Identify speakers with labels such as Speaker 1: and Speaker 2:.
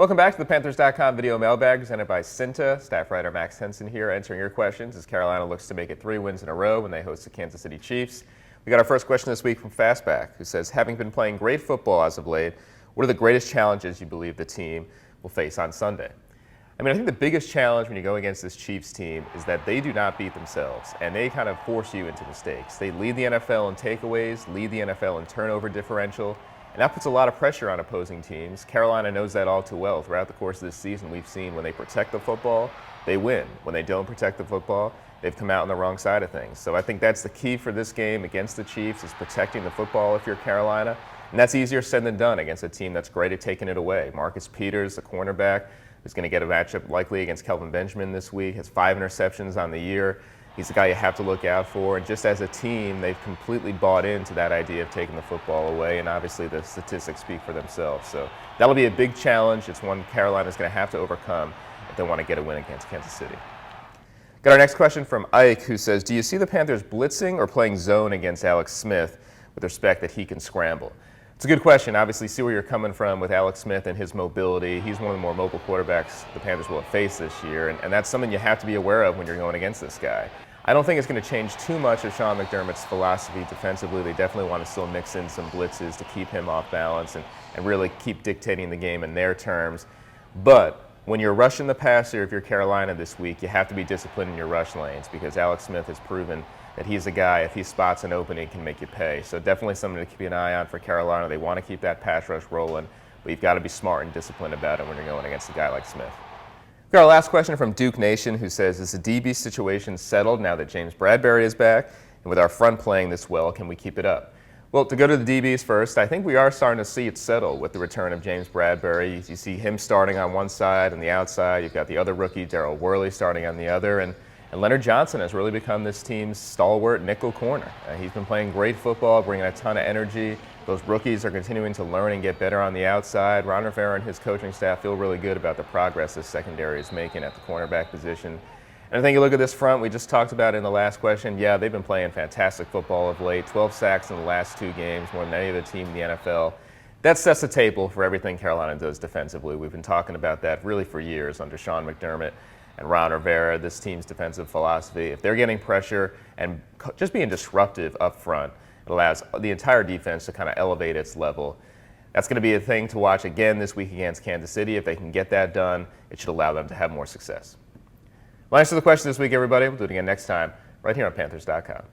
Speaker 1: Welcome back to the Panthers.com video mailbag presented by CEENTA. Staff writer Max Henson here answering your questions as Carolina looks to make it 3 wins in a row when they host the Kansas City Chiefs. We got our first question this week from Fastback, who says, having been playing great football as of late, what are the greatest challenges you believe the team will face on Sunday? I think the biggest challenge when you go against this Chiefs team is that they do not beat themselves, and they kind of force you into mistakes. They lead the NFL in takeaways, lead the NFL in turnover differential, and that puts a lot of pressure on opposing teams. Carolina knows that all too well. Throughout the course of this season, we've seen when they protect the football, they win. When they don't protect the football, they've come out on the wrong side of things. So I think that's the key for this game against the Chiefs, is protecting the football if you're Carolina. And that's easier said than done against a team that's great at taking it away. Marcus Peters, the cornerback, who's going to get a matchup likely against Kelvin Benjamin this week, has 5 interceptions on the year. He's the guy you have to look out for. And just as a team, they've completely bought into that idea of taking the football away, and obviously the statistics speak for themselves. So that'll be a big challenge. It's one Carolina's going to have to overcome if they want to get a win against Kansas City. Got our next question from Ike, who says, do you see the Panthers blitzing or playing zone against Alex Smith with respect that he can scramble? It's a good question. Obviously, see where you're coming from with Alex Smith and his mobility. He's one of the more mobile quarterbacks the Panthers will have faced this year, and that's something you have to be aware of when you're going against this guy. I don't think it's going to change too much of Sean McDermott's philosophy defensively. They definitely want to still mix in some blitzes to keep him off balance and really keep dictating the game in their terms. But when you're rushing the passer, if you're Carolina this week, you have to be disciplined in your rush lanes, because Alex Smith has proven that he's a guy, if he spots an opening, can make you pay. So definitely something to keep an eye on for Carolina. They want to keep that pass rush rolling, but you've got to be smart and disciplined about it when you're going against a guy like Smith. We got our last question from Duke Nation, who says, is the DB situation settled now that James Bradberry is back? And with our front playing this well, can we keep it up? Well, to go to the DBs first, I think we are starting to see it settle with the return of James Bradberry. You see him starting on one side and the outside. You've got the other rookie, Darryl Worley, starting on the other. And Leonard Johnson has really become this team's stalwart nickel corner. He's been playing great football, bringing a ton of energy. Those rookies are continuing to learn and get better on the outside. Ron Rivera and his coaching staff feel really good about the progress this secondary is making at the cornerback position. And I think you look at this front, we just talked about in the last question. Yeah, they've been playing fantastic football of late. 12 sacks in the last 2 games, more than any other team in the NFL. That sets the table for everything Carolina does defensively. We've been talking about that really for years under Sean McDermott and Ron Rivera, this team's defensive philosophy. If they're getting pressure and just being disruptive up front, it allows the entire defense to kind of elevate its level. That's going to be a thing to watch again this week against Kansas City. If they can get that done, it should allow them to have more success. Well, answer the question this week, everybody. We'll do it again next time right here on Panthers.com.